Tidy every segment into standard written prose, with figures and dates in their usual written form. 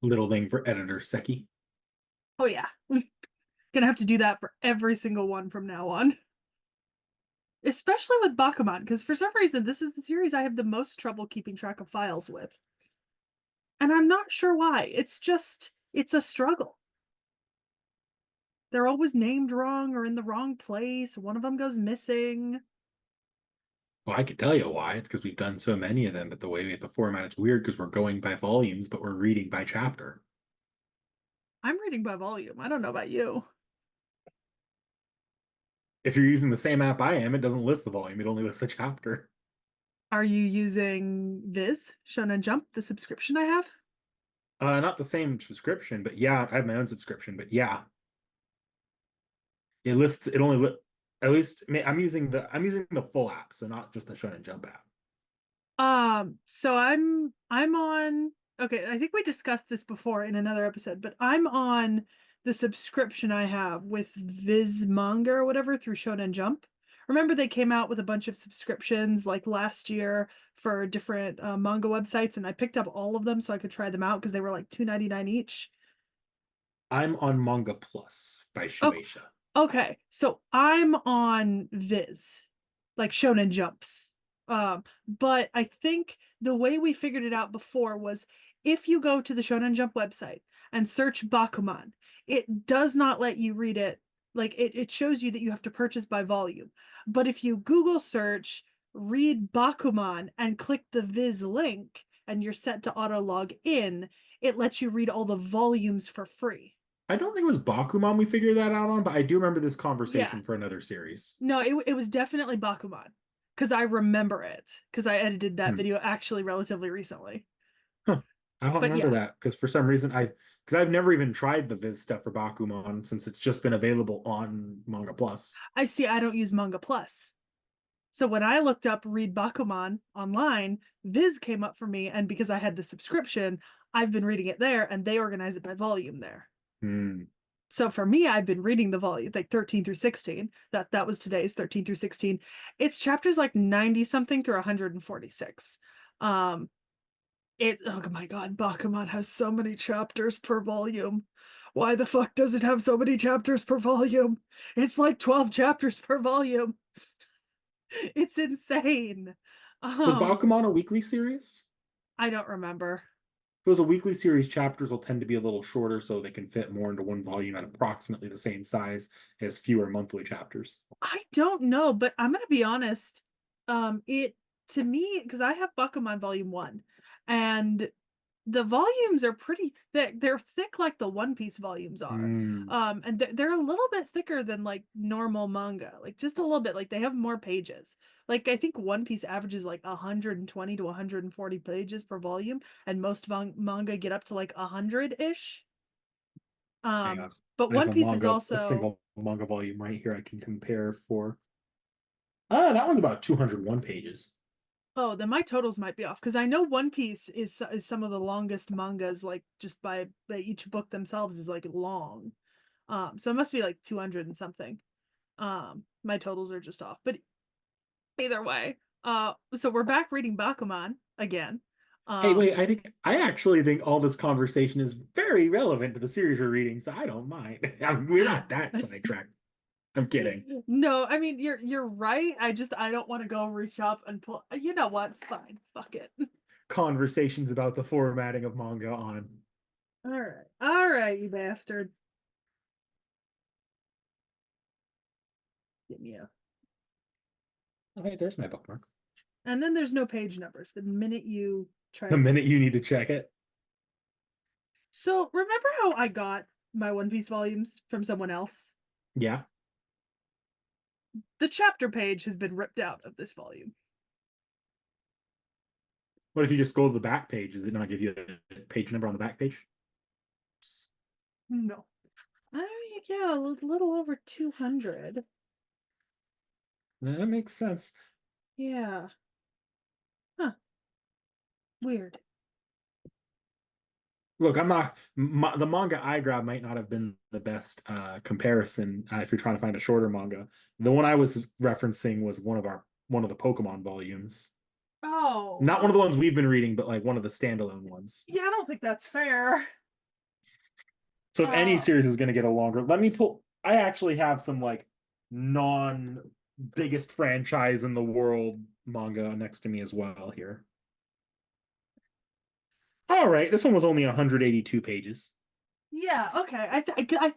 Little thing for editor Seki. Oh yeah. Gonna have to do that for every single one from now on. Especially with Bakuman, because for some reason this is the series I have the most trouble keeping track of files with. And I'm not sure why. It's a struggle. They're always named wrong or in the wrong place. One of them goes missing. Well, I could tell you why. It's because we've done so many of them, but the way we have to format it's weird because we're going by volumes, but we're reading by chapter. I'm reading by volume. I don't know about you. If you're using the same app I am, it doesn't list the volume, it only lists the chapter. Are you using Viz, Shonen Jump, the subscription I have? Not the same subscription, but yeah, I have my own subscription, but yeah, it lists it only li at least I'm using the full app, so not just the Shonen Jump app. So I'm on okay, I think we discussed this before in another episode, but I'm on the subscription I have with Viz Manga or whatever through Shonen Jump. Remember they came out with a bunch of subscriptions like last year for different manga websites, and I picked up all of them so I could try them out because they were like $2.99 each. I'm on Manga Plus by Oh, Shueisha. okay. So I'm on Viz, like Shonen Jumps. But I think the way we figured it out before was if you go to the Shonen Jump website and search Bakuman, it does not let you read it. Like it shows you that you have to purchase by volume. But if you Google search read Bakuman and click the Viz link and you're set to auto log in, it lets you read all the volumes for free. I don't think it was Bakuman we figured that out on, but I do remember this Yeah. conversation for another series. No, it was definitely Bakuman because I remember it because I edited that Hmm. video actually relatively recently. Huh. I don't But remember yeah, that because for some reason I've never even tried the Viz stuff for Bakuman since it's just been available on Manga Plus. I see. I don't use Manga Plus. So when I looked up Read Bakuman online, Viz came up for me, and because I had the subscription, I've been reading it there, and they organize it by volume there. Hmm. So for me, I've been reading the volume like 13 through 16. That was today's 13 through 16. It's chapters like 90 something through 146. Um, oh my god, Bakuman has so many chapters per volume. Why the fuck does it have so many chapters per volume? It's like 12 chapters per volume. It's insane. Was Um, Bakuman a weekly series? I don't remember. If it was a weekly series, chapters will tend to be a little shorter so they can fit more into one volume at approximately the same size as fewer monthly chapters. I don't know, but I'm gonna be honest. It to me, because I have Bakuman Volume 1, and the volumes are pretty thick. They're thick like the One Piece volumes are. Hmm. And they're a little bit thicker than like normal manga, like just a little bit. Like they have more pages. Like I think One Piece averages like 120 to 140 pages per volume, and most manga get up to like 100-ish. Hang on. But I have One Piece is a also single manga volume right here I can compare for. That one's about 201 pages. oh, then my totals might be off because I know One Piece is some of the longest mangas, like just by each book themselves is like long. So it must be like 200 and something. My totals are just off. But either way, so we're back reading Bakuman again. Hey, Um, wait, I actually think all this conversation is very relevant to the series we're reading, so I don't mind. I mean, we're not that sidetracked. I'm kidding. no, I mean you're right. I don't want to go reach up and pull. You know what? Fine, fuck it. Conversations about the formatting of manga on. All right, you bastard. Give me a. Okay, there's my bookmark. And then there's no page numbers the minute you try The to read minute it. you need to check it. So remember how I got my One Piece volumes from someone else? Yeah. The chapter page has been ripped out of this volume. What if you just go to the back page? Does it not give you a page number on the back page? No. I mean, yeah, a little over 200. That makes sense. Yeah. Huh. Weird. Look, the manga I grabbed might not have been the best comparison if you're trying to find a shorter manga. The one I was referencing was one of the Pokemon volumes. Oh, Not one of the ones we've been reading, but like one of the standalone ones. yeah, I don't think that's fair. So if any Uh, series is going to get a longer, let me pull. I actually have some like non biggest franchise in the world manga next to me as well here. All right, this one was only 182 pages. yeah, okay.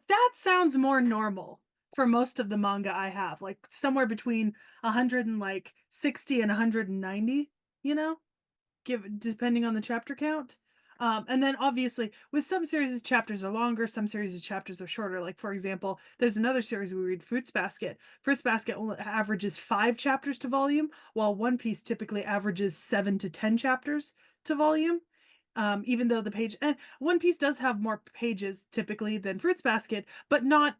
That sounds more normal for most of the manga I have, like somewhere between 100 and like 60 and 190, you know? Give depending on the chapter count. And then obviously with some series chapters are longer, some series chapters are shorter. Like for example, there's another series we read, Fruits Basket. Fruits Basket only averages 5 chapters to volume, while One Piece typically averages 7 to 10 chapters to volume. Even though the page and One Piece does have more pages typically than Fruits Basket, but not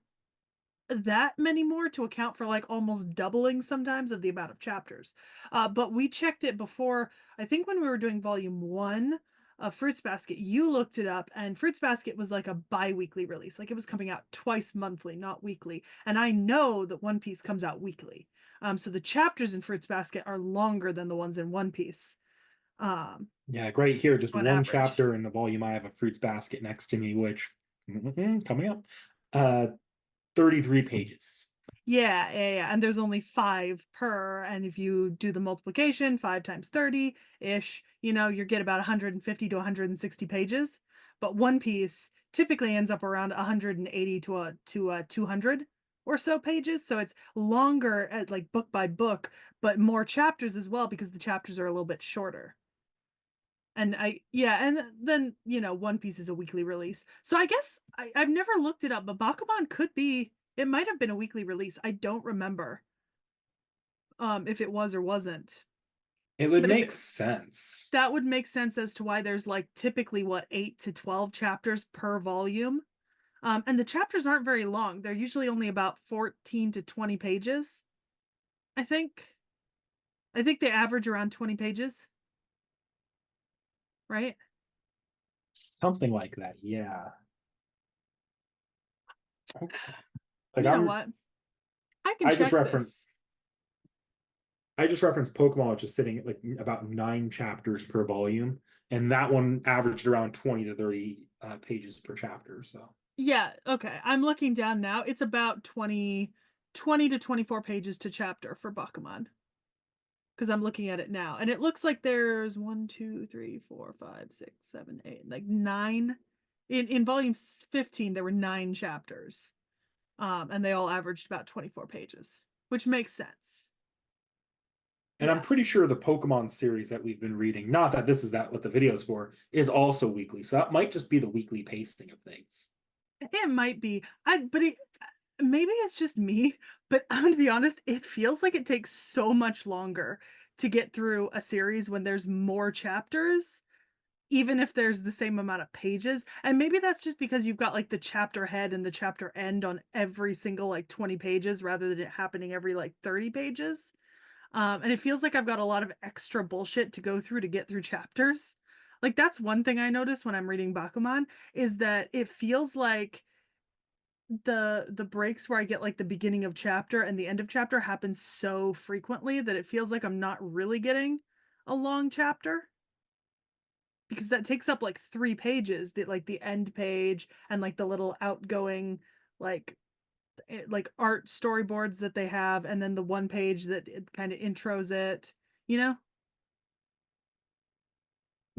that many more to account for like almost doubling sometimes of the amount of chapters. But we checked it before, I think when we were doing volume 1 of Fruits Basket, you looked it up, and Fruits Basket was like a bi-weekly release. Like it was coming out twice monthly, not weekly. And I know that One Piece comes out weekly. So the chapters in Fruits Basket are longer than the ones in One Piece, Yeah, great here. Just on one average. chapter in the volume. I have a Fruits Basket next to me, which coming up. Uh, 33 pages. Yeah. And there's only 5 per. And if you do the multiplication, 5 times 30 ish, you get about 150 to 160 pages. But One Piece typically ends up around 180 to 200 or so pages. So it's longer at like book by book, but more chapters as well because the chapters are a little bit shorter. And then, One Piece is a weekly release. So I guess I've never looked it up, but Bakuman it might have been a weekly release. I don't remember if it was or wasn't. It would But if make it, sense. that would make sense as to why there's like typically what 8 to 12 chapters per volume. And the chapters aren't very long. They're usually only about 14 to 20 pages, I think. I think they average around 20 pages, right? Something like that. Yeah. Okay. Like You know what? I can I just check referenced this. I just referenced Pokemon, which is sitting at like about 9 chapters per volume, and that one averaged around 20 to 30 pages per chapter. So Yeah, okay. I'm looking down now. It's about 20 to 24 pages to chapter for Bakuman. Because I'm looking at it now. And it looks like there's 1, 2, 3, 4, 5, 6, 7, 8, like 9. In volume 15, there were 9 chapters. And they all averaged about 24 pages, which makes sense. and I'm Yeah. pretty sure the Pokemon series that we've been reading, not that this is that what the video's for, is also weekly. So that might just be the weekly pacing of things. It might be. Maybe it's just me, but I'm gonna be honest, it feels like it takes so much longer to get through a series when there's more chapters, even if there's the same amount of pages. And maybe that's just because you've got like the chapter head and the chapter end on every single like 20 pages rather than it happening every like 30 pages. And it feels like I've got a lot of extra bullshit to go through to get through chapters. Like that's one thing I notice when I'm reading Bakuman is that it feels like the breaks where I get like the beginning of chapter and the end of chapter happen so frequently that it feels like I'm not really getting a long chapter because that takes up like 3 pages, the end page and like the little outgoing like like art storyboards that they have, and then the one page that it kind of intros it, you know?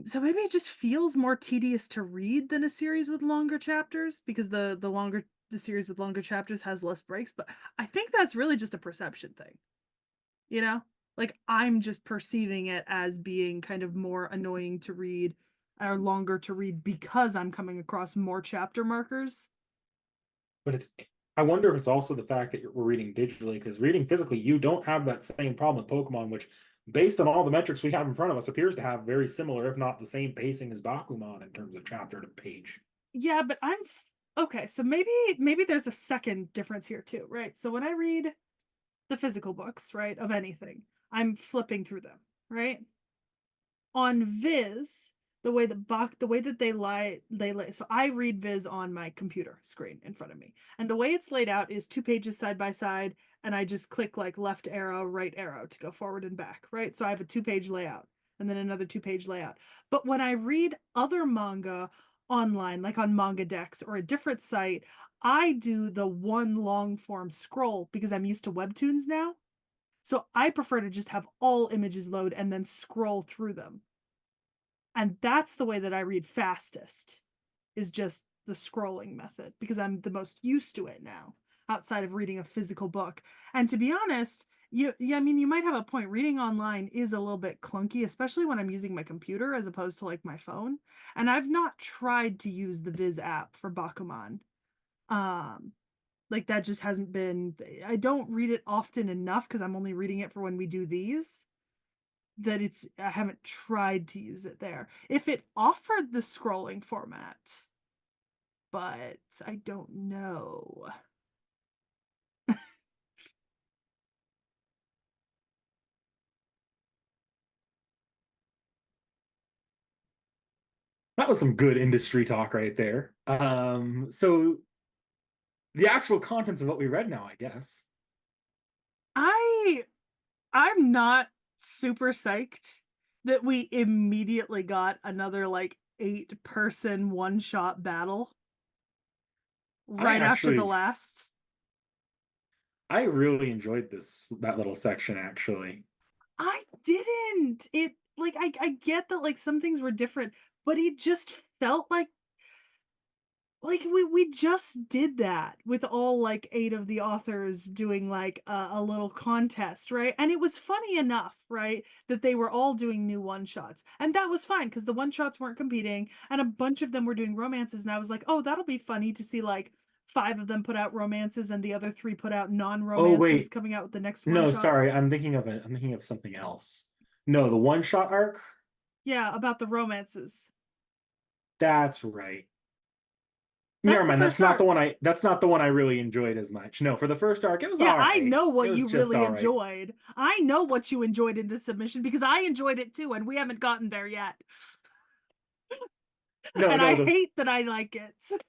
So maybe it just feels more tedious to read than a series with longer chapters because the series with longer chapters has less breaks, but I think that's really just a perception thing, you know? Like I'm just perceiving it as being kind of more annoying to read or longer to read because I'm coming across more chapter markers. But I wonder if it's also the fact that we're reading digitally, because reading physically, you don't have that same problem with Pokemon, which, based on all the metrics we have in front of us, appears to have very similar, if not the same pacing as Bakuman in terms of chapter to page. Yeah, but okay, so maybe there's a second difference here too, right? So when I read the physical books, right, of anything, I'm flipping through them, right? On Viz, the way that they lay, so I read Viz on my computer screen in front of me. And the way it's laid out is 2 pages side by side and I just click like left arrow, right arrow to go forward and back, right? So I have a 2-page layout and then another 2-page layout. But when I read other manga online, like on Manga Dex or a different site, I do the one long form scroll because I'm used to webtoons now. So I prefer to just have all images load and then scroll through them. And that's the way that I read fastest, is just the scrolling method because I'm the most used to it now outside of reading a physical book. And to be honest, I mean, you might have a point. Reading online is a little bit clunky, especially when I'm using my computer as opposed to like my phone. And I've not tried to use the Viz app for Bakuman. Um, like that just hasn't been, I don't read it often enough because I'm only reading it for when we do these, that I haven't tried to use it there. If it offered the scrolling format, but I don't know. That was some good industry talk right there. So the actual contents of what we read now, I guess. I I'm not super psyched that we immediately got another like 8-person one-shot battle I right after the actually, last. I really enjoyed that little section actually. I didn't. It like I get that like some things were different, but it just felt like we just did that with all like 8 of the authors doing like a little contest, right? And it was funny enough, right, that they were all doing new one shots, and that was fine because the one shots weren't competing and a bunch of them were doing romances, and I was like, oh, that'll be funny to see like 5 of them put out romances and the other 3 put out Oh non-romances wait, coming out with the next one no, sorry, shots. I'm thinking of something else. No, the one shot arc. Yeah, about the romances. That's right. That's Never the mind. first arc. That's not the one I really enjoyed as much. No, for the first arc, it was Yeah, all I right. know It what was you just really all right. enjoyed. I know what you enjoyed in this submission because I enjoyed it too, and we haven't gotten there yet. No, And no, I hate that I like it.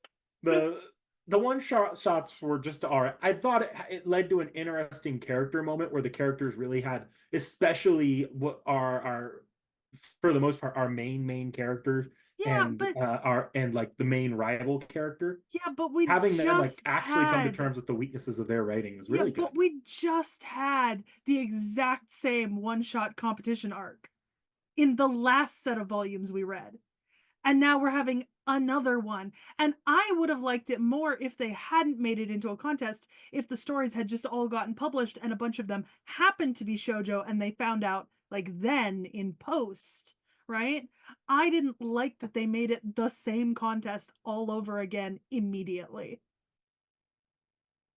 the the one shot shots were just all right. I thought it led to an interesting character moment where the characters really had, especially what are for the most part our main characters Yeah, and but our and like the main rival character, we having them like just actually come to had terms with the weaknesses of their writing was yeah, really but good. we just had the exact same one-shot competition arc in the last set of volumes we read. And now we're having another one. And I would have liked it more if they hadn't made it into a contest, if the stories had just all gotten published and a bunch of them happened to be shoujo and they found out like then in post, right? I didn't like that they made it the same contest all over again immediately.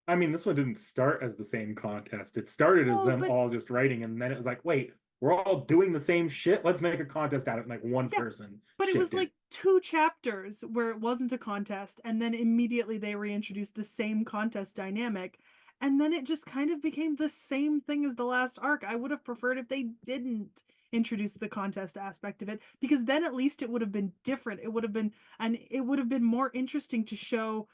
I mean, this one didn't start as the same contest. It started as No, them but all just writing, and then it was like, wait, we're all doing the same shit. Let's make a contest out of it. And like one yeah, person but it was shipped it. like 2 chapters where it wasn't a contest, and then immediately they reintroduced the same contest dynamic, and then it just kind of became the same thing as the last arc. I would have preferred if they didn't introduce the contest aspect of it, because then at least it would have been different. It would have been more interesting to show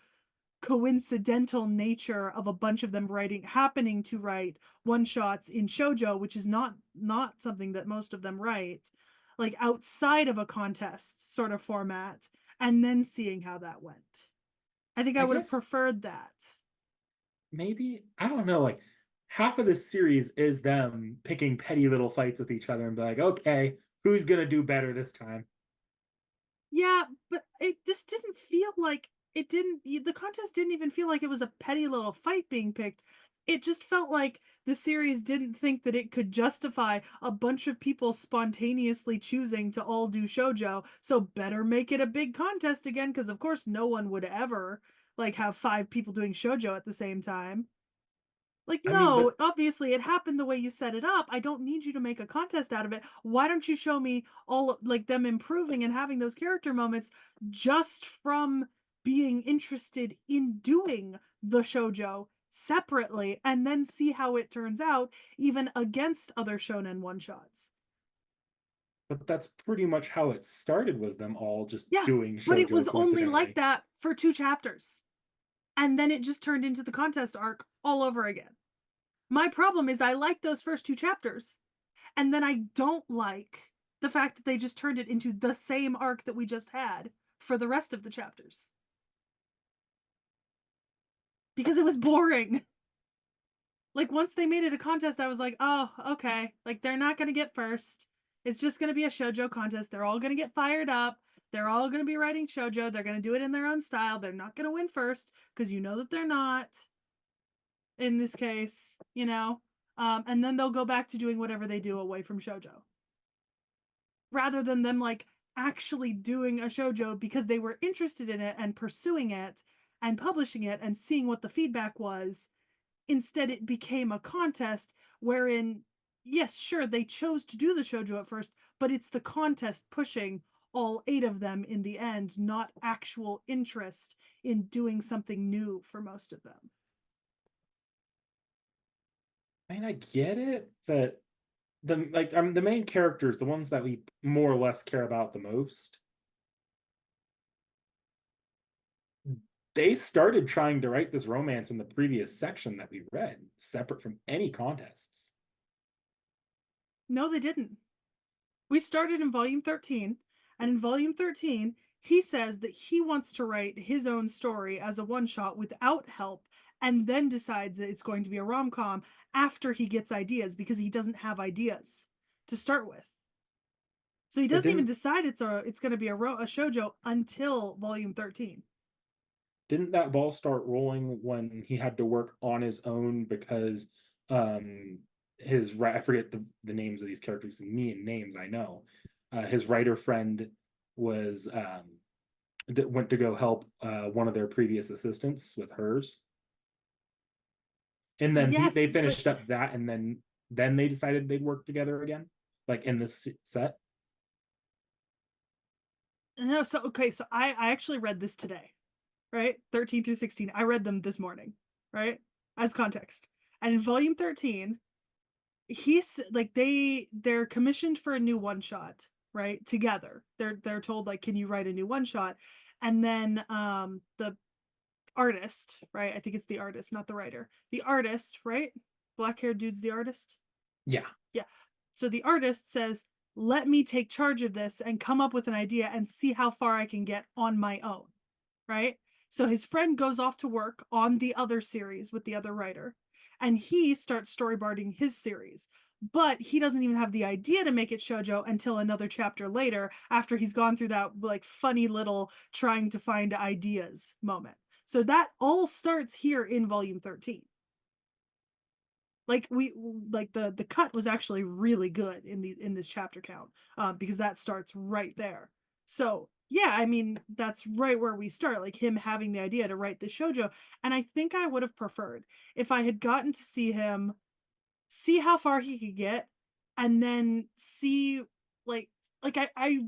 coincidental nature of a bunch of them happening to write one shots in shojo, which is not something that most of them write, like outside of a contest sort of format, and then seeing how that went. I think I I would have guess preferred that. maybe, I don't know, like half of this series is them picking petty little fights with each other and be like, okay, who's gonna do better this time? Yeah, but it just didn't feel like it didn't the contest didn't even feel like it was a petty little fight being picked. It just felt like the series didn't think that it could justify a bunch of people spontaneously choosing to all do shoujo, so better make it a big contest again because of course no one would ever like have 5 people doing shoujo at the same time. Like, I mean, no, but obviously it happened the way you set it up. I don't need you to make a contest out of it. Why don't you show me all like them improving and having those character moments just from being interested in doing the shoujo separately and then see how it turns out even against other shonen one shots. that's pretty much how it started, was them all just Yeah, doing but it shojo was only like coincidentally. that for 2 chapters. And then it just turned into the contest arc all over again. My problem is I like those first two chapters, and then I don't like the fact that they just turned it into the same arc that we just had for the rest of the chapters because it was boring. Like once they made it a contest, I was like, oh, okay. Like they're not gonna get first. It's just gonna be a shoujo contest. They're all gonna get fired up. They're all gonna be writing shoujo. They're gonna do it in their own style. They're not gonna win first because you know that they're not in this case, you know. And then they'll go back to doing whatever they do away from shoujo, rather than them like actually doing a shoujo because they were interested in it and pursuing it and publishing it and seeing what the feedback was. Instead, it became a contest wherein, yes, sure, they chose to do the shoujo at first, but it's the contest pushing all eight of them in the end, not actual interest in doing something new for most of them. I mean, I get it, but the main characters, the ones that we more or less care about the most, they started trying to write this romance in the previous section that we read, separate from any contests. No, they didn't. We started in volume 13, and in volume 13, he says that he wants to write his own story as a one shot without help, and then decides that it's going to be a rom com after he gets ideas because he doesn't have ideas to start with. So he But doesn't even decide it's going to be a shoujo until volume 13. didn't that ball start rolling when he had to work on his own because um I forget the names of these characters, me and names I know. His writer friend was went to go help one of their previous assistants with hers. And then they Yes, but finished up that, and then they decided they'd work together again, like in this set. no. So okay, so I actually read this today, right? 13 through 16. I read them this morning, right? As context. And in volume 13, he's like they're commissioned for a new one shot, right? Together. They're told like, can you write a new one shot? And then the artist, right? I think it's the artist, not the writer. The artist, right? Black haired dude's the artist. Yeah. Yeah. So the artist says, let me take charge of this and come up with an idea and see how far I can get on my own. Right. So his friend goes off to work on the other series with the other writer, and he starts storyboarding his series. But he doesn't even have the idea to make it shoujo until another chapter later, after he's gone through that like funny little trying to find ideas moment. So that all starts here in volume 13. Like we like the cut was actually really good in this chapter count, because that starts right there. So yeah, I mean that's right where we start, like him having the idea to write the shojo. And I think I would have preferred if I had gotten to see him, see how far he could get, and then see like I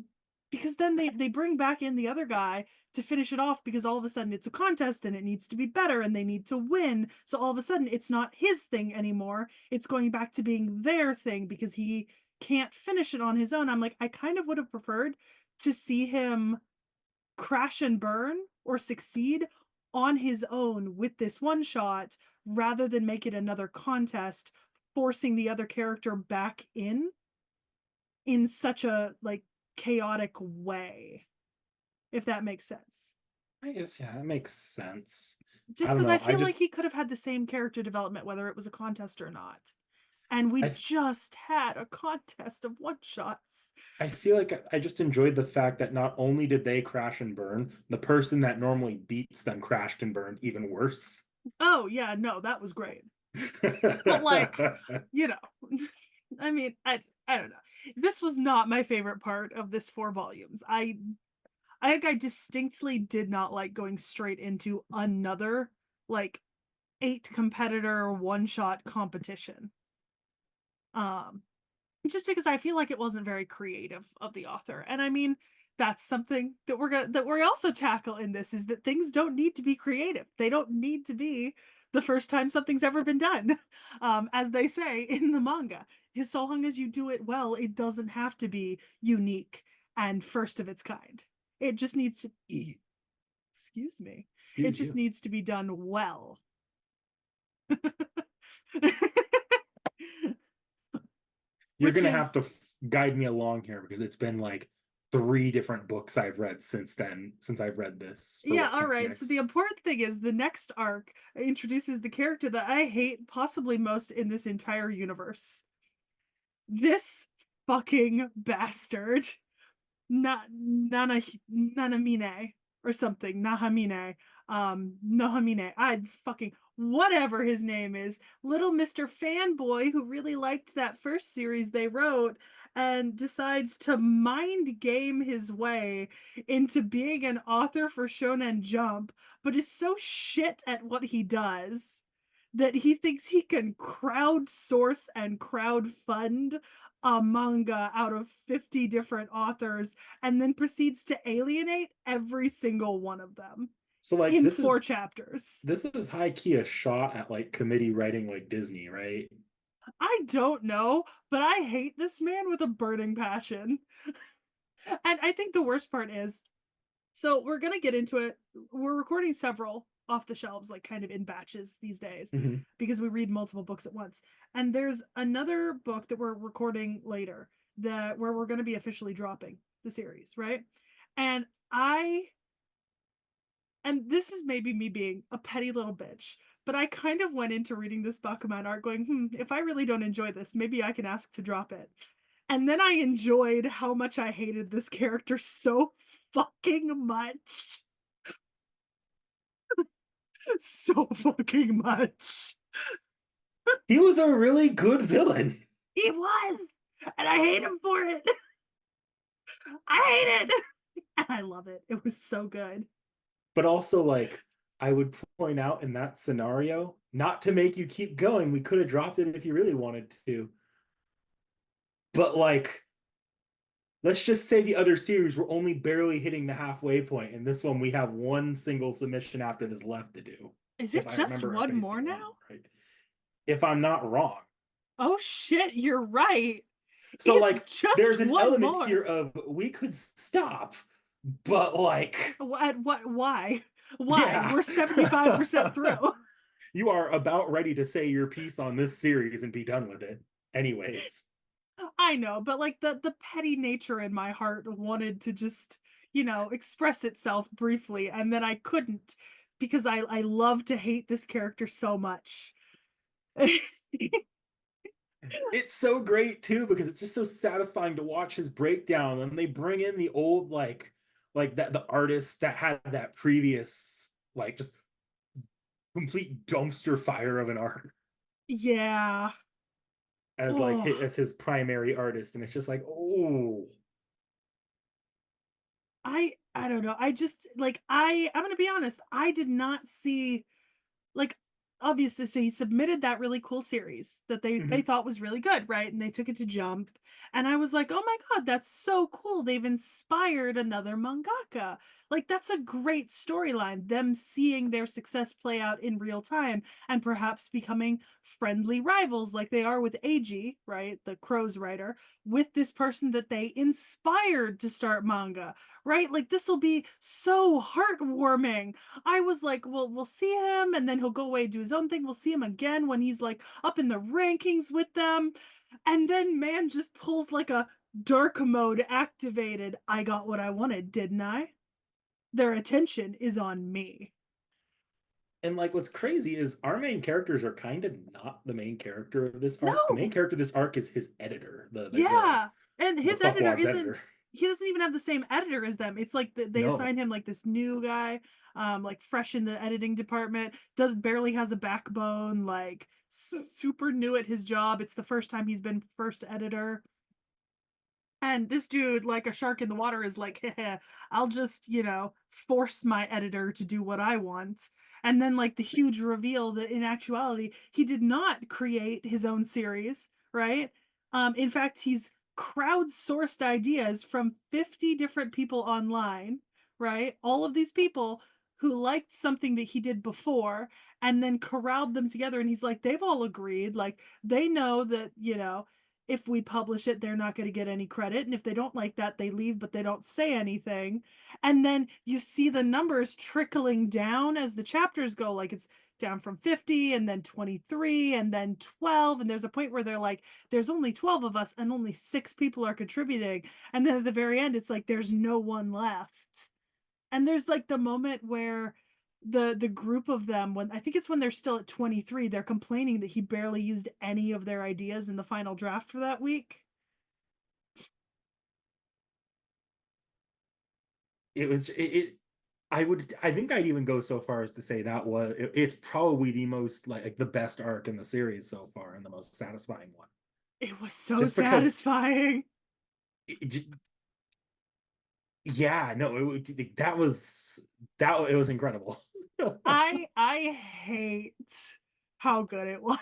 because then they bring back in the other guy to finish it off, because all of a sudden it's a contest and it needs to be better and they need to win. So all of a sudden it's not his thing anymore. It's going back to being their thing because he can't finish it on his own. I'm like, I kind of would have preferred to see him crash and burn or succeed on his own with this one shot, rather than make it another contest, forcing the other character back in such a like chaotic way, if that makes sense. I guess, yeah, that makes sense. I Just don't because I know. feel like he could have had the same character development whether it was a contest or not. And we I just had a contest of one shots. I feel like I just enjoyed the fact that not only did they crash and burn, the person that normally beats them crashed and burned even worse. Oh, yeah, no, that was great. But like, you know, I mean, I don't know. This was not my favorite part of this 4 volumes. I think I distinctly did not like going straight into another like 8 competitor one shot competition. Um, just because I feel like it wasn't very creative of the author. And I mean, that's something that we also tackle in this, is that things don't need to be creative. They don't need to be the first time something's ever been done. As they say in the manga, as long as you do it well, it doesn't have to be unique and first of its kind. It just needs to be, excuse me. It Excuse just you. needs to be done well. You're which gonna have to is guide me along here because it's been like three different books I've read since then, since I've read this for yeah, what all comes right. So the next. important thing is the next arc introduces the character that I hate possibly most in this entire universe. This fucking bastard. Nanamine or something. Nahamine. Nahamine. I fucking whatever his name is. Little Mr. Fanboy who really liked that first series they wrote and decides to mind game his way into being an author for Shonen Jump, but is so shit at what he does that he thinks he can crowdsource and crowdfund a manga out of 50 different authors and then proceeds to alienate every single one of them So like in 4 chapters. this is high key a shot at like committee writing like Disney, right? I don't know, but I hate this man with a burning passion. And I think the worst part is, so we're going to get into it. We're recording several off the shelves, like kind of in batches these days, Mm-hmm. because we read multiple books at once. And there's another book that we're recording later that where we're going to be officially dropping the series, right? And I and this is maybe me being a petty little bitch, but I kind of went into reading this Bakuman art going, if I really don't enjoy this, maybe I can ask to drop it. And then I enjoyed how much I hated this character so fucking much. So fucking much. He was a really good villain. He was! And I hate him for it. I hate it. And I love it. It was so good. But also like I would point out in that scenario, not to make you keep going, we could have dropped it if you really wanted to. But like let's just say the other series we're only barely hitting the halfway point, and this one we have one single submission after this left to do. Is If it I just remember our one pacing more now? right. If I'm not wrong. Oh shit, you're right. So It's like just there's an one element more. here of we could stop, but like What why? Why? yeah. We're 75% through. You are about ready to say your piece on this series and be done with it. Anyways. I know, but like the petty nature in my heart wanted to just, express itself briefly, and then I couldn't because I love to hate this character so much. It's so great too because it's just so satisfying to watch his breakdown. And they bring in the old like that the artist that had that previous like just complete dumpster fire of an art Yeah. as like Oh, as his primary artist, and it's just like oh. I don't know. I just like I'm gonna be honest. I did not see like obviously so he submitted that really cool series that they Mhm. thought was really good, right? And they took it to Jump, and I was like, oh my god, that's so cool, they've inspired another mangaka. Like that's a great storyline, them seeing their success play out in real time and perhaps becoming friendly rivals like they are with Eiji, right, the Crow's writer, with this person that they inspired to start manga, right? Like this will be so heartwarming. I was like, well, we'll see him and then he'll go away and do his own thing. We'll see him again when he's like up in the rankings with them. And then man just pulls like a dark mode activated. I got what I wanted, didn't I? Their attention is on me. And like what's crazy is our main characters are kind of not the main character of this arc. The main No. character of this arc is his editor, Yeah. And the his editor fuckwad's isn't editor. he doesn't even have the same editor as them. It's like they No. assign him like this new guy, like fresh in the editing department, does barely has a backbone, like super new at his job. It's the first time he's been first editor. And this dude, like a shark in the water, is like, I'll just, force my editor to do what I want. And then, like, the huge reveal that in actuality, he did not create his own series, right? In fact, he's crowdsourced ideas from 50 different people online, right? All of these people who liked something that he did before and then corralled them together. And he's like, they've all agreed. Like, they know that, if we publish it, they're not going to get any credit. And if they don't like that, they leave, but they don't say anything. And then you see the numbers trickling down as the chapters go. Like it's down from 50 and then 23 and then 12, and there's a point where they're like, there's only 12 of us and only 6 people are contributing, and then at the very end it's like there's no one left. And there's like the moment where the group of them, when I think it's when they're still at 23, they're complaining that he barely used any of their ideas in the final draft for that week. It was it I think I'd even go so far as to say that it's probably the most like the best arc in the series so far and the most satisfying one. It was so Just because satisfying. it, yeah, no, that was it was incredible. I hate how good it was.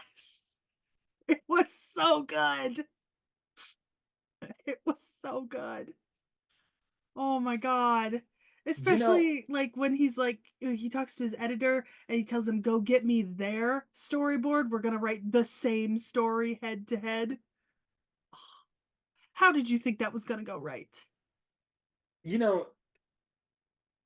It was so good. It was so good. Oh my god. You know, Especially like when he's like he talks to his editor and he tells him go get me their storyboard. We're going to write the same story head to head. How did you think that was going to go right? you know,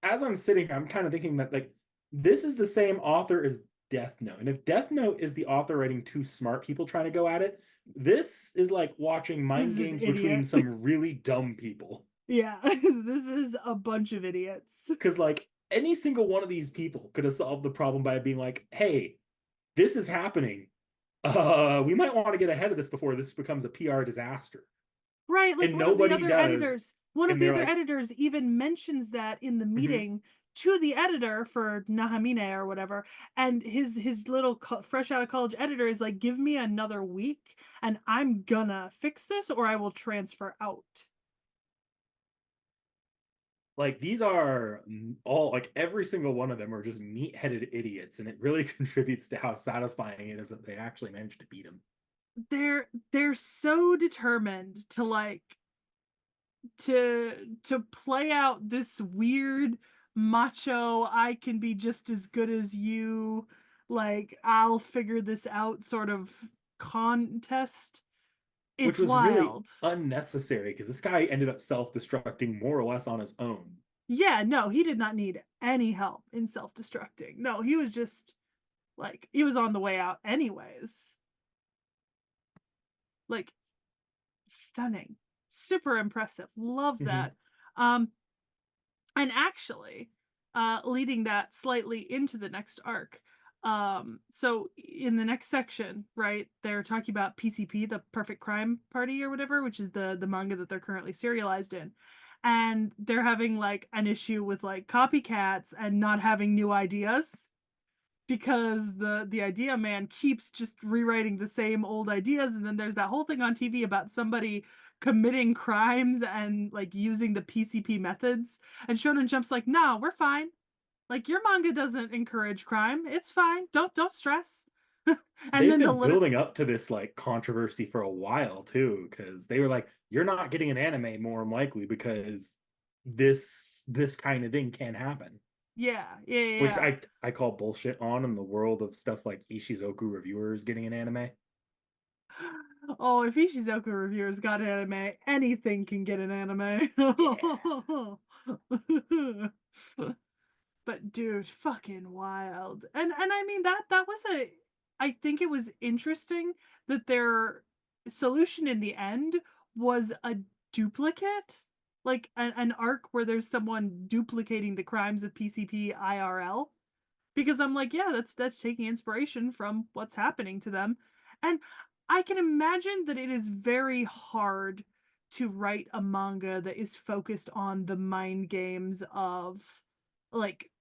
as I'm sitting, I'm kind of thinking that like this is the same author as Death Note. And if Death Note is the author writing two smart people trying to go at it, this is like watching This mind is an games between idiot. some really dumb people. Yeah, this is a bunch of idiots. Because like any single one of these people could have solved the problem by being like, hey, this is happening. We might want to get ahead of this before this becomes a PR disaster. Right, like And nobody does. one of And the they're other like, editors even mentions that in the mm-hmm. meeting to the editor for Nahamine or whatever, and his little fresh out of college editor is like, "Give me another week and I'm gonna fix this or I will transfer out." Like these are all like every single one of them are just meat-headed idiots, and it really contributes to how satisfying it is that they actually managed to beat him. They're so determined to like to play out this weird macho I can be just as good as you, like I'll figure this out sort of contest. Which It's was really wild. unnecessary because this guy ended up self-destructing more or less on his own. Yeah, no, he did not need any help in self-destructing. No, he was just like he was on the way out anyways. Like stunning. Super impressive. Love Mm-hmm. that. And actually, leading that slightly into the next arc. So in the next section, right, they're talking about PCP, the Perfect Crime Party or whatever, which is the manga that they're currently serialized in. And they're having like an issue with like copycats and not having new ideas because the idea man keeps just rewriting the same old ideas, and then there's that whole thing on TV about somebody committing crimes and like using the PCP methods, and Shonen Jump's like, "No, we're fine. Like your manga doesn't encourage crime. It's fine. Don't stress." And They've then the been liter building up to this like controversy for a while too, because they were like, "You're not getting an anime more than likely because this kind of thing can't happen." yeah, yeah, Which yeah. I call bullshit on in the world of stuff like Ishizoku reviewers getting an anime. Oh, if Ishizoku reviewers got an anime, anything can get an anime. Yeah. But dude, fucking wild. And I mean that was a I think it was interesting that their solution in the end was a duplicate. Like an arc where there's someone duplicating the crimes of PCP IRL. Because I'm like, yeah, that's taking inspiration from what's happening to them. And I can imagine that it is very hard to write a manga that is focused on the mind games of like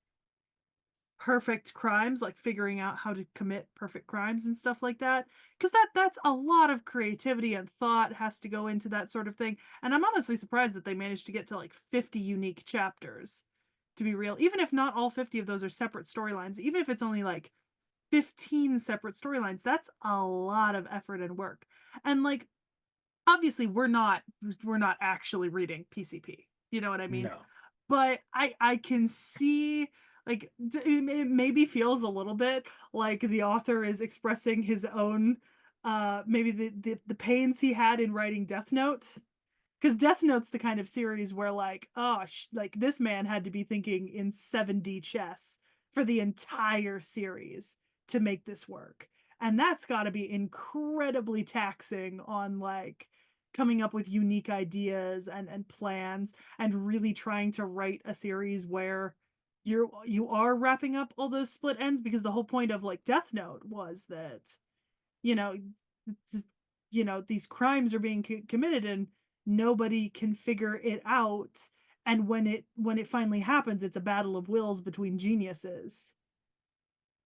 perfect crimes, like figuring out how to commit perfect crimes and stuff like that, because that's a lot of creativity and thought has to go into that sort of thing. And I'm honestly surprised that they managed to get to like 50 unique chapters, to be real, even if not all 50 of those are separate storylines, even if it's only like 15 separate storylines. That's a lot of effort and work. And like obviously we're not actually reading PCP, you know what I mean? No. But I can see like it maybe feels a little bit like the author is expressing his own maybe the pains he had in writing Death Note, because Death Note's the kind of series where like oh like this man had to be thinking in 7D chess for the entire series to make this work. And that's got to be incredibly taxing on like coming up with unique ideas and plans and really trying to write a series where you are wrapping up all those split ends, because the whole point of like Death Note was that, you know, these crimes are being committed and nobody can figure it out, and when it finally happens, it's a battle of wills between geniuses.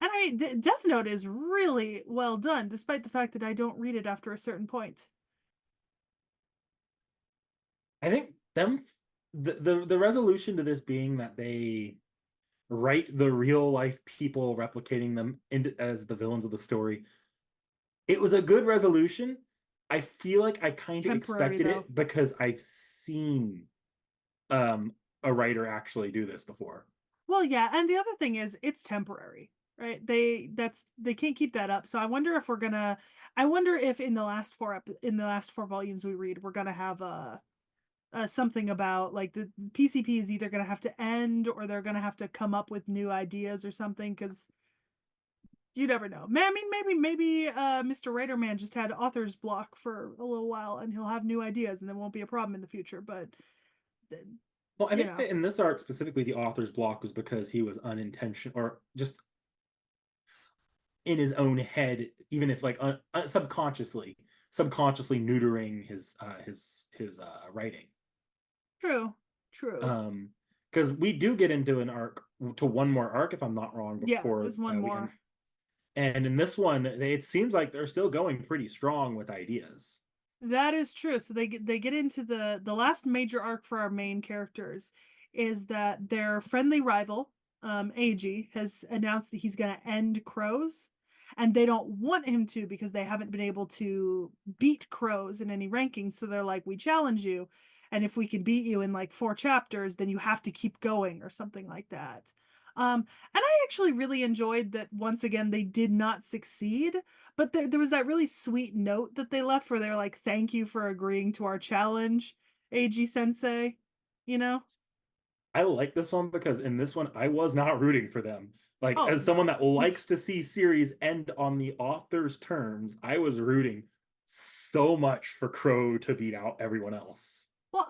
And I mean, Death Note is really well done, despite the fact that I don't read it after a certain point. I think the resolution to this being that they write the real life people replicating them as the villains of the story. It was a good resolution. I feel like I It's kind of temporary expected though. it because I've seen um a writer actually do this before. Well, yeah, and the other thing is it's temporary, right? They can't keep that up. So I wonder if in in the last four volumes we read, we're gonna have something about like the PCP is either gonna have to end or they're gonna have to come up with new ideas or something, because you never know. Man, I mean, maybe Mr. Writer Man just had author's block for a little while and he'll have new ideas and there won't be a problem in the future. But Well, I you think know, that in this arc specifically, the author's block was because he was unintentional or just in his own head, even if like subconsciously neutering his writing. true, true. Um, because we do get into an arc to one more arc, if I'm not wrong, Yeah, before there's one we end. more. And in this one, it seems like they're still going pretty strong with ideas. That is true. So they get into the last major arc for our main characters is that their friendly rival, AG, has announced that he's going to end crows, and they don't want him to because they haven't been able to beat crows in any rankings. So they're like, we challenge you, and if we can beat you in like four chapters, then you have to keep going or something like that. And I actually really enjoyed that once again they did not succeed, but there was that really sweet note that they left where they're like, thank you for agreeing to our challenge, AG Sensei. You know? I like this one because in this one, I was not rooting for them. Like, Oh, as someone no. that likes to see series end on the author's terms, I was rooting so much for Crow to beat out everyone else. Well,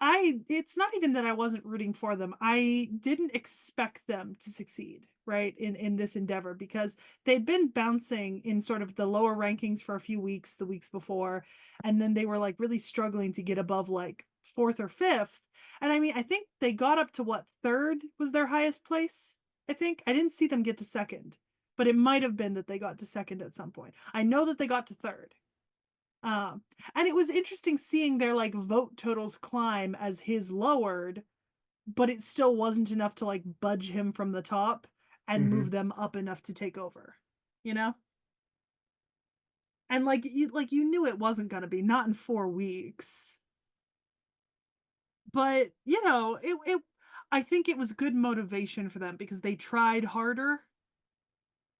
it's not even that I wasn't rooting for them. I didn't expect them to succeed, right, in this endeavor, because they'd been bouncing in sort of the lower rankings for a few weeks, the weeks before, and then they were like really struggling to get above like fourth or fifth. And I mean, I think they got up to what, third was their highest place? I think I didn't see them get to second, but it might have been that they got to second at some point. I know that they got to third. Um, and it was interesting seeing their like vote totals climb as his lowered, but it still wasn't enough to like budge him from the top and move Mm-hmm. them up enough to take over, you know? And like you knew it wasn't gonna be, not in 4 weeks. But it I think it was good motivation for them because they tried harder,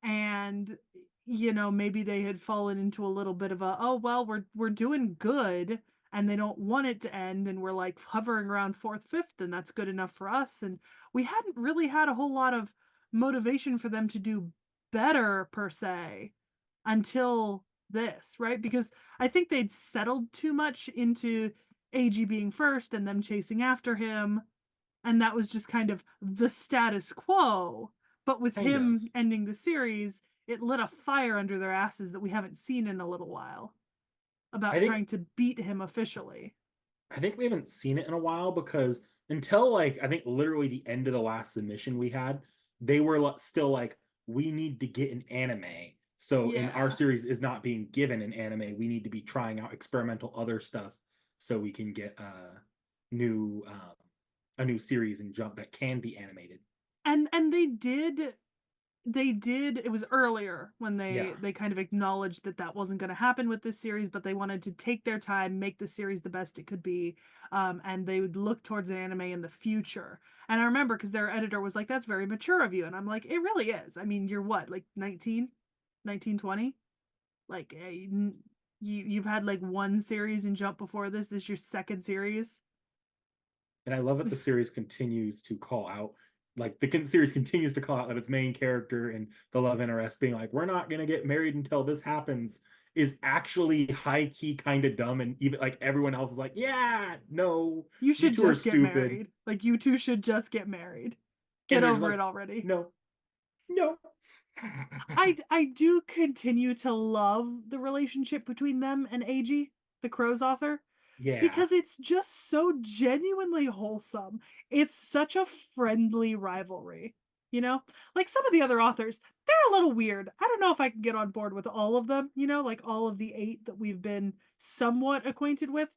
and maybe they had fallen into a little bit of a, oh well, we're doing good and they don't want it to end, and we're like hovering around fourth fifth, and that's good enough for us. And we hadn't really had a whole lot of motivation for them to do better per se until this, right? Because I think they'd settled too much into AG being first and them chasing after him, and that was just kind of the status quo. But with Kind of. him ending the series, it lit a fire under their asses that we haven't seen in a little while I about think trying to beat him officially. I think we haven't seen it in a while because until like I think literally the end of the last submission we had, they were still like, we need to get an anime. So in our Yeah. series is not being given an anime. We need to be trying out experimental other stuff so we can get new a new series and Jump that can be animated. And they did it was earlier when Yeah, they kind of acknowledged that that wasn't going to happen with this series, but they wanted to take their time, make the series the best it could be, and they would look towards an anime in the future. And I remember because their editor was like, that's very mature of you, and I'm like, it really is. I mean, you're what, like 19, 20, like you've had like one series in Jump before this is your second series. and I love that the series continues to call out like the series continues to call out that its main character and the love interest being like, we're not gonna get married until this happens, is actually high key kind of dumb, and even like everyone else is like, yeah, no, You you should two are just get stupid, married. Like you two should just get married. and Get they're just over like, it already. no, no. I do continue to love the relationship between them and Ag, the Crow's author, Yeah, because it's just so genuinely wholesome. It's such a friendly rivalry, you know? Like some of the other authors, they're a little weird. I don't know if I can get on board with all of them, you know, like all of the 8 that we've been somewhat acquainted with.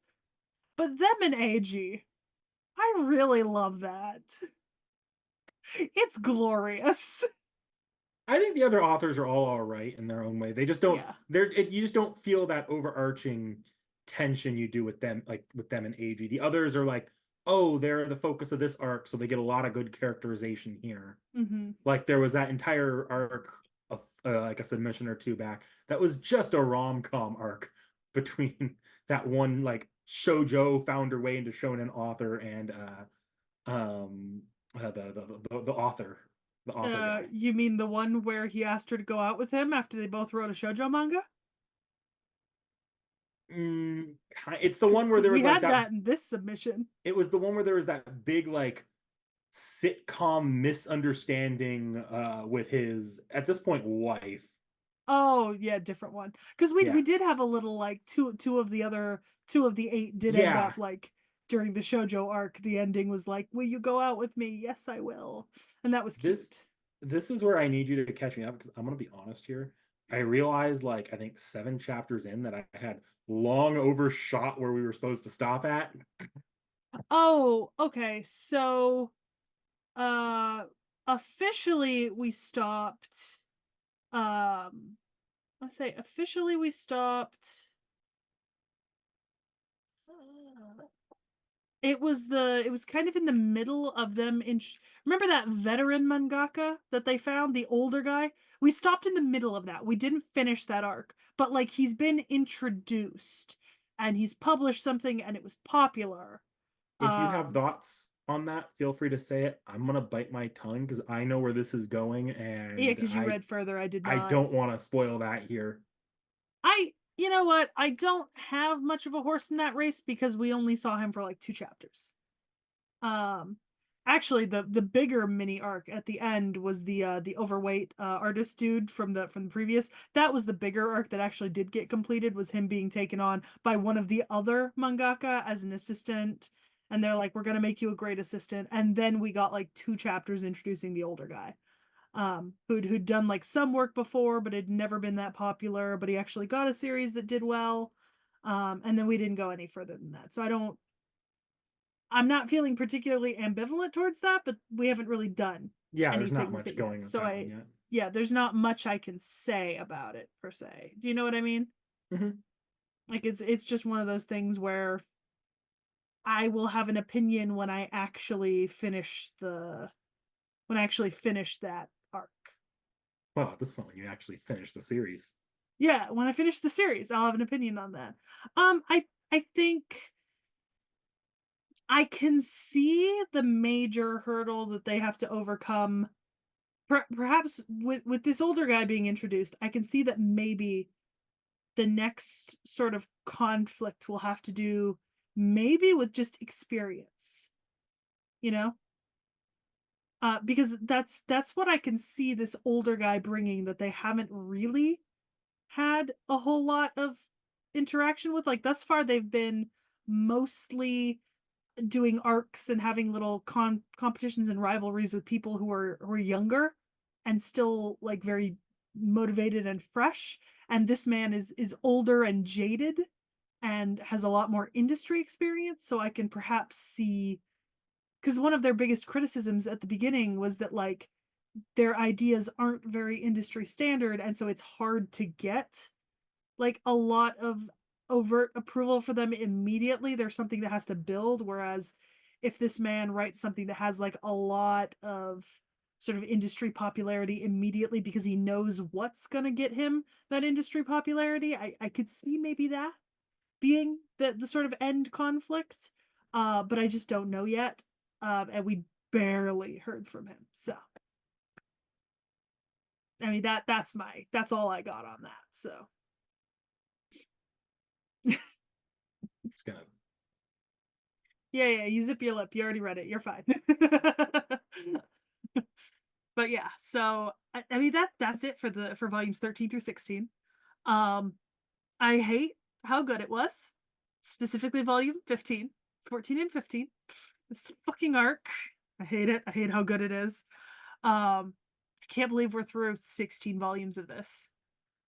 But them and Ag, I really love that. It's glorious. I think the other authors are all right in their own way. They just don't. Yeah. You just don't feel that overarching tension you do with them, like with them and AG. The others are like, oh, they're the focus of this arc, so they get a lot of good characterization here. Mm-hmm. Like there was that entire arc of like a submission or two back that was just a rom-com arc between that one like shojo found her way into shonen author and the author, the author guy. You mean the one where he asked her to go out with him after they both wrote a shoujo manga? Mm, it's the one where Because there we was like had that. that in this submission. It was the one where there was that big like sitcom misunderstanding with his at this point wife. Oh yeah, different one. Because we Yeah, did have a little like two of the 8 did end yeah. up like during the shoujo arc. The ending was like, "Will you go out with me?" Yes, I will, and that was This cute. this is where I need you to catch me up because I'm gonna be honest here. I realized like I think 7 chapters in that I had long overshot where we were supposed to stop at. Oh, okay. So, uh, officially we stopped. I say officially we stopped. It was kind of in the middle of them in remember that veteran mangaka that they found, the older guy? We stopped in the middle of that. We didn't finish that arc, but like he's been introduced and he's published something and it was popular. If you have Um thoughts on that, feel free to say it. I'm gonna bite my tongue because I know where this is going, yeah, and because you read further, I did I not. don't want to spoil that here. You know what? I don't have much of a horse in that race because we only saw him for like 2 chapters. Um, actually, the bigger mini arc at the end was the overweight artist dude from the previous. That was the bigger arc that actually did get completed. Was him being taken on by one of the other mangaka as an assistant, and they're like, "We're gonna make you a great assistant." And then we got like 2 chapters introducing the older guy, who'd done like some work before, but had never been that popular. But he actually got a series that did well. And then we didn't go any further than that. So I'm not feeling particularly ambivalent towards that, but we haven't really done Yeah, there's not anything with much it yet. going with So that one yet. yeah, there's not much I can say about it per se. Do you know what I mean? Hmm. Like it's just one of those things where I will have an opinion when I actually finish that arc. Well, at this point, when you actually finish the series, Yeah, when I finish the series, I'll have an opinion on that. I think I can see the major hurdle that they have to overcome. Perhaps with this older guy being introduced, I can see that maybe the next sort of conflict will have to do maybe with just experience, you know? Because that's what I can see this older guy bringing that they haven't really had a whole lot of interaction with. Like thus far, they've been mostly doing arcs and having little competitions and rivalries with people who are younger and still like very motivated and fresh. And this man is older and jaded and has a lot more industry experience. So I can perhaps see, because one of their biggest criticisms at the beginning was that like their ideas aren't very industry standard, and so it's hard to get like a lot of overt approval for them immediately. There's something that has to build. Whereas if this man writes something that has like a lot of sort of industry popularity immediately because he knows what's going to get him that industry popularity, I could see maybe that being the sort of end conflict. But I just don't know yet. And barely heard from him. So I mean that's all I got on that. So It's gonna. yeah, you zip your lip. You already read it. You're fine. But yeah, so I mean that's it for volumes 13 through 16. Um I hate how good it was. Specifically volume 15, 14 and 15. This fucking arc. I hate it. I hate how good it is. I can't believe we're through 16 volumes of this.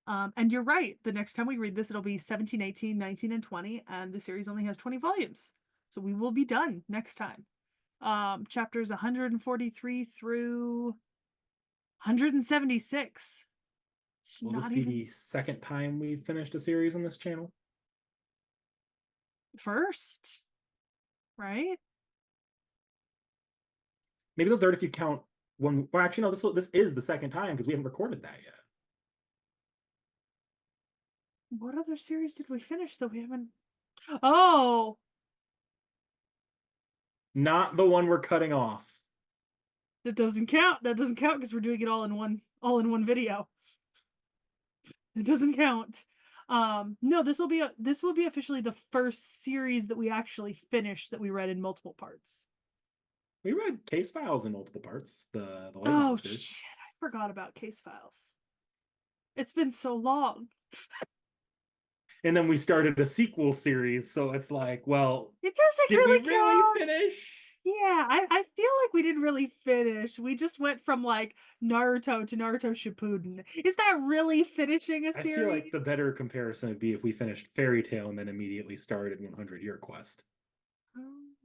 And you're right. The next time we read this, it'll be 17, 18, 19, and 20, and the series only has 20 volumes. So we will be done next time. Chapters 143 through 176. It's Will this not be even the second time we've finished a series on this channel? first, right? Maybe the third if you count one. Well, actually, no. This is the second time because we haven't recorded that yet. What other series did we finish that we haven't? Oh, Not the one we're cutting off. that doesn't count. That doesn't count because we're doing it all in one video. It doesn't count. No, this will be officially the first series that we actually finished that we read in multiple parts. We read Case Files in multiple parts. The light Oh novel series. shit, I forgot about Case Files. It's been so long. And then we started a sequel series, so it's like, well, It doesn't did we really really count. finish? Yeah, I feel like we didn't really finish. We just went from like Naruto to Naruto Shippuden. Is that really finishing a I feel like series? the better comparison would be if we finished Fairy Tale and then immediately started 100 Year Quest.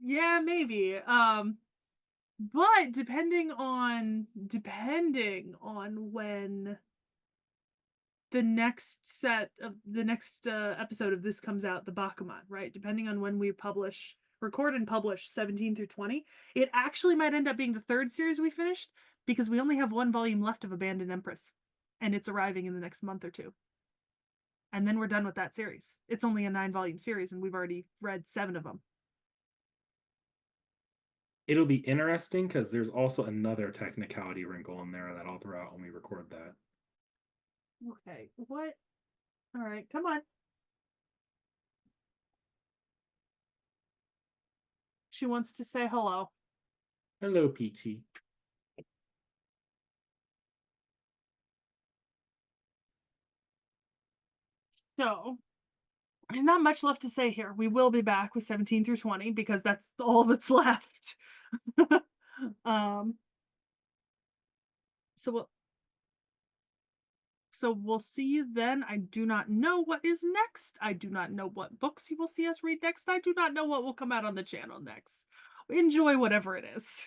Yeah, maybe. But depending on when the next episode of this comes out, the Bakuman, right? Depending on when we record and publish 17 through 20, it actually might end up being the third series we finished because we only have one volume left of Abandoned Empress, and it's arriving in the next month or two. And then we're done with that series. It's only a 9-volume series, and we've already read 7 of them. It'll be interesting because there's also another technicality wrinkle in there that I'll throw out when we record that. Okay, what? All right, come on. She wants to say hello. Hello, Peachy. So, there's not much left to say here. We will be back with 17 through 20 because that's all that's left. um, so we'll see you then. I do not know what is next. I do not know what books you will see us read next. I do not know what will come out on the channel next. Enjoy whatever it is.